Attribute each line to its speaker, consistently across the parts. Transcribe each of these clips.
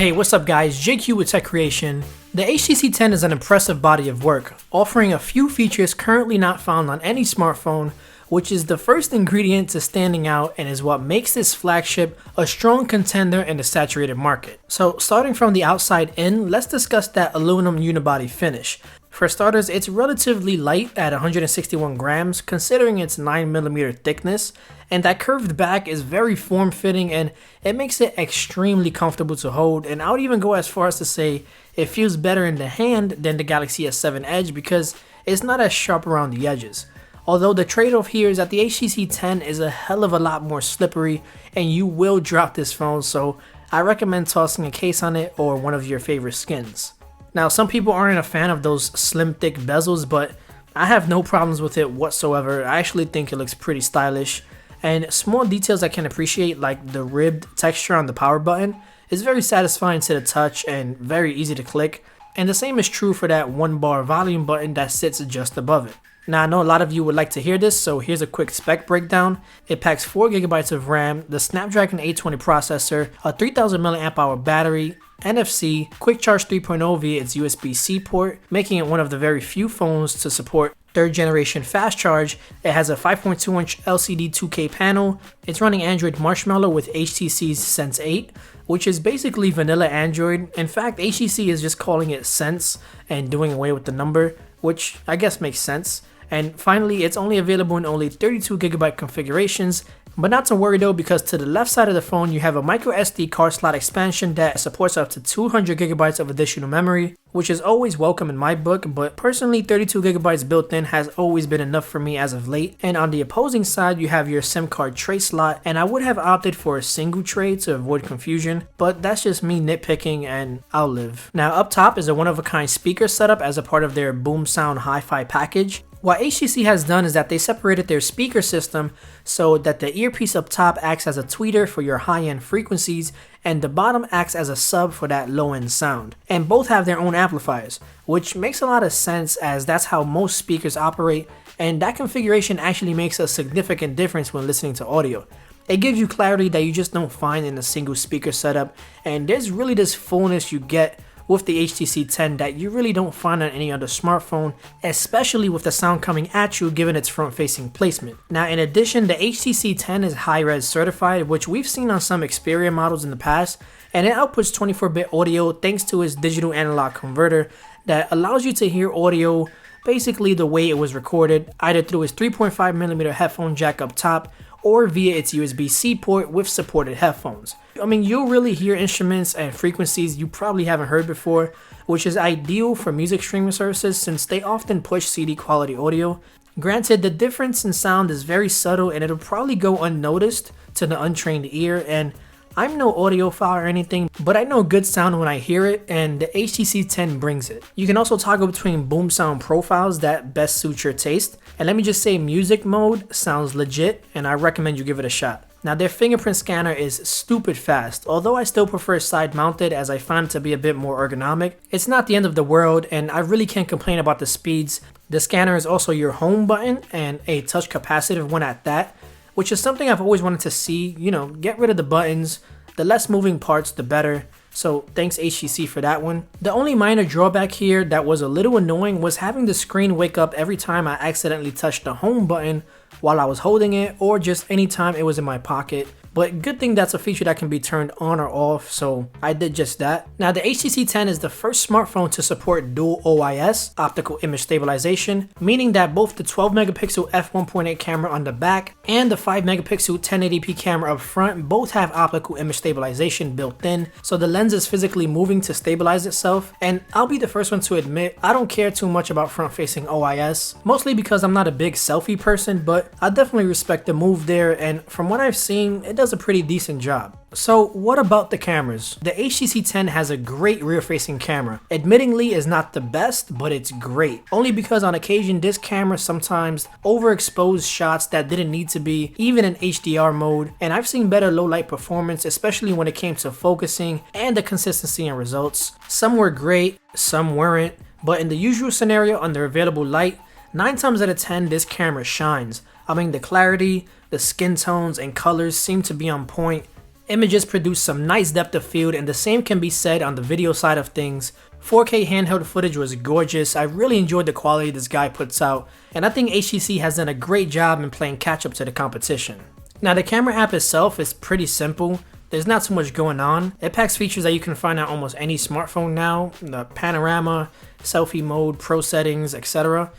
Speaker 1: Hey, what's up guys, JQ with Tech Creation. The HTC 10 is an impressive body of work, offering a few features currently not found on any smartphone, which is the first ingredient to standing out and is what makes this flagship a strong contender in the saturated market. So starting from the outside in, let's discuss that aluminum unibody finish. For starters, it's relatively light at 161 grams considering its 9mm thickness, and that curved back is very form-fitting and it makes it extremely comfortable to hold, and I would even go as far as to say it feels better in the hand than the Galaxy S7 Edge because it's not as sharp around the edges. Although the trade-off here is that the HTC 10 is a hell of a lot more slippery and you will drop this phone, so I recommend tossing a case on it or one of your favorite skins. Now, some people aren't a fan of those slim thick bezels, but I have no problems with it whatsoever. I actually think it looks pretty stylish, and small details I can appreciate like the ribbed texture on the power button is very satisfying to the touch and very easy to click, and the same is true for that 1-bar volume button that sits just above it. Now, I know a lot of you would like to hear this, so here's a quick spec breakdown. It packs 4GB of RAM, the Snapdragon 820 processor, a 3000 mAh battery, NFC, Quick Charge 3.0 via its USB-C port, making it one of the very few phones to support 3rd generation fast charge. It has a 5.2-inch LCD 2K panel. It's running Android Marshmallow with HTC's Sense 8, which is basically vanilla Android. In fact, HTC is just calling it Sense and doing away with the number, which I guess makes sense. And finally, it's only available in only 32GB configurations, but not to worry though, because to the left side of the phone you have a micro SD card slot expansion that supports up to 200GB of additional memory, which is always welcome in my book, but personally 32GB built in has always been enough for me as of late. And on the opposing side you have your SIM card tray slot, and I would have opted for a single tray to avoid confusion, but that's just me nitpicking and I'll live. Now up top is a one-of-a-kind speaker setup as a part of their Boomsound Hi-Fi package. What HTC has done is that they separated their speaker system so that the earpiece up top acts as a tweeter for your high-end frequencies and the bottom acts as a sub for that low-end sound. And both have their own amplifiers, which makes a lot of sense as that's how most speakers operate, and that configuration actually makes a significant difference when listening to audio. It gives you clarity that you just don't find in a single speaker setup, and there's really this fullness you get with the HTC 10 that you really don't find on any other smartphone, especially with the sound coming at you given its front-facing placement. Now in addition, the HTC 10 is high-res certified, which we've seen on some Xperia models in the past, and it outputs 24-bit audio thanks to its digital analog converter that allows you to hear audio basically the way it was recorded, either through its 3.5mm headphone jack up top or via its USB-C port with supported headphones. I mean, you'll really hear instruments and frequencies you probably haven't heard before, which is ideal for music streaming services since they often push CD quality audio. Granted, the difference in sound is very subtle and it'll probably go unnoticed to the untrained ear, and I'm no audiophile or anything, but I know good sound when I hear it, and the HTC 10 brings it. You can also toggle between Boomsound profiles that best suit your taste, and let me just say music mode sounds legit and I recommend you give it a shot. Now their fingerprint scanner is stupid fast, although I still prefer side mounted as I find it to be a bit more ergonomic. It's not the end of the world and I really can't complain about the speeds. The scanner is also your home button and a touch capacitive one at that, which is something I've always wanted to see. You know, get rid of the buttons, the less moving parts the better. So thanks HTC for that one. The only minor drawback here that was a little annoying was having the screen wake up every time I accidentally touched the home button while I was holding it or just anytime it was in my pocket. But good thing that's a feature that can be turned on or off, so I did just that. Now the HTC 10 is the first smartphone to support dual OIS, optical image stabilization, meaning that both the 12MP f1.8 camera on the back and the 5MP 1080p camera up front both have optical image stabilization built in, so the lens is physically moving to stabilize itself. And I'll be the first one to admit I don't care too much about front-facing OIS, mostly because I'm not a big selfie person, but I definitely respect the move there, and from what I've seen, it does a pretty decent job. So what about the cameras? The HTC 10 has a great rear-facing camera. Admittingly, it's not the best, but it's great. Only because on occasion this camera sometimes overexposed shots that didn't need to be, even in HDR mode, and I've seen better low light performance, especially when it came to focusing and the consistency in results. Some were great, some weren't, but in the usual scenario under available light, 9 times out of 10 this camera shines. I mean, the clarity, the skin tones and colors seem to be on point, Images produce some nice depth of field, and the same can be said on the video side of things. 4K handheld footage was gorgeous. I really enjoyed the quality this guy puts out, and I think HTC has done a great job in playing catch up to the competition. Now the camera app itself is pretty simple. There's not too much going on. It packs features that you can find on almost any smartphone now, the panorama, selfie mode, pro settings, etc.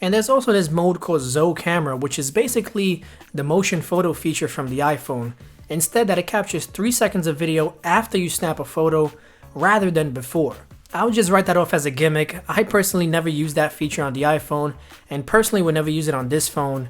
Speaker 1: And there's also this mode called Zoe Camera, which is basically the motion photo feature from the iPhone. Instead, that it captures 3 seconds of video after you snap a photo rather than before. I would just write that off as a gimmick. I personally never use that feature on the iPhone, and personally would never use it on this phone.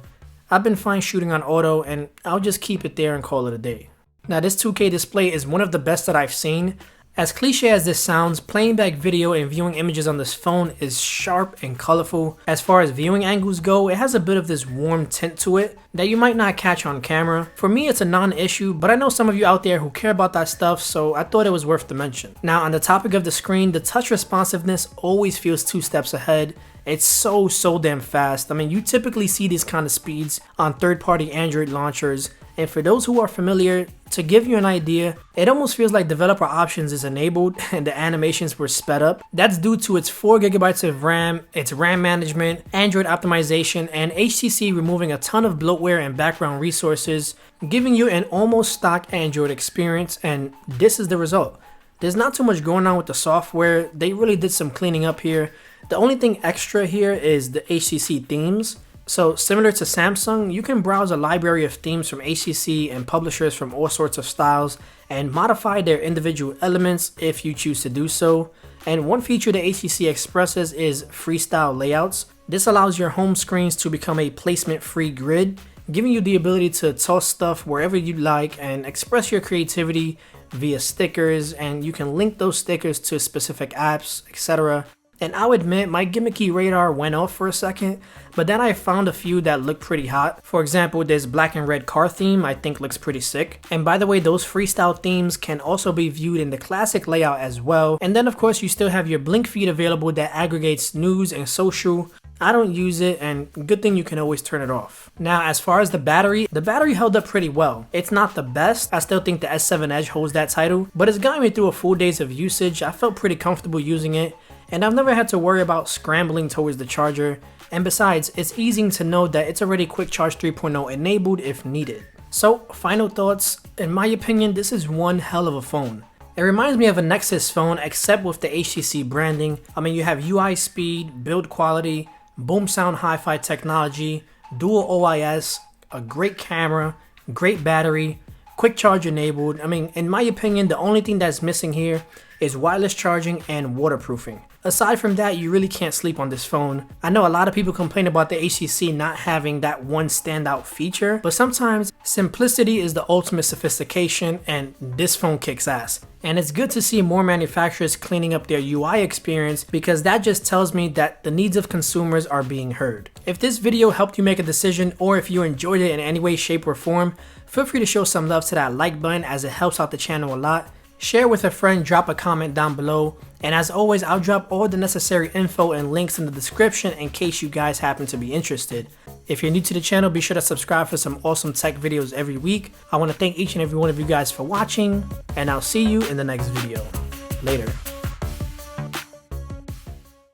Speaker 1: I've been fine shooting on auto, and I'll just keep it there and call it a day. Now this 2K display is one of the best that I've seen. As cliche as this sounds, playing back video and viewing images on this phone is sharp and colorful. As far as viewing angles go, it has a bit of this warm tint to it that you might not catch on camera. For me, it's a non-issue, but I know some of you out there who care about that stuff, so I thought it was worth the mention. Now on the topic of the screen, the touch responsiveness always feels 2 steps ahead. It's so damn fast. I mean, you typically see these kind of speeds on third-party Android launchers, and for those who are familiar, to give you an idea, it almost feels like developer options is enabled and the animations were sped up. That's due to its 4GB of RAM, its RAM management, Android optimization, and HTC removing a ton of bloatware and background resources, giving you an almost stock Android experience, and this is the result. There's not too much going on with the software. They really did some cleaning up here. The only thing extra here is the HTC themes. So similar to Samsung, you can browse a library of themes from HTC and publishers from all sorts of styles and modify their individual elements if you choose to do so. And one feature that HTC expresses is freestyle layouts. This allows your home screens to become a placement-free grid, giving you the ability to toss stuff wherever you like and express your creativity via stickers, and you can link those stickers to specific apps, etc. And I'll admit, my gimmicky radar went off for a second, but then I found a few that look pretty hot. For example, this black and red car theme I think looks pretty sick. And by the way, those freestyle themes can also be viewed in the classic layout as well. And then of course you still have your blink feed available that aggregates news and social. I don't use it, and good thing you can always turn it off. Now as far as the battery held up pretty well. It's not the best. I still think the S7 Edge holds that title, but it's gotten me through a full days of usage. I felt pretty comfortable using it, and I've never had to worry about scrambling towards the charger. And besides, it's easy to know that it's already Quick Charge 3.0 enabled if needed. So final thoughts, in my opinion, this is one hell of a phone. It reminds me of a Nexus phone except with the HTC branding. I mean, you have UI speed, build quality, Boomsound Hi-Fi technology, dual OIS, a great camera, great battery, quick charge enabled. I mean, in my opinion, the only thing that's missing here is wireless charging and waterproofing. Aside from that, you really can't sleep on this phone. I know a lot of people complain about the HTC not having that one standout feature, but sometimes simplicity is the ultimate sophistication, and this phone kicks ass. And it's good to see more manufacturers cleaning up their UI experience, because that just tells me that the needs of consumers are being heard. If this video helped you make a decision, or if you enjoyed it in any way, shape, or form, feel free to show some love to that like button as it helps out the channel a lot. Share with a friend, drop a comment down below, and as always, I'll drop all the necessary info and links in the description in case you guys happen to be interested. If you're new to the channel, be sure to subscribe for some awesome tech videos every week. I want to thank each and every one of you guys for watching, and I'll see you in the next video. Later.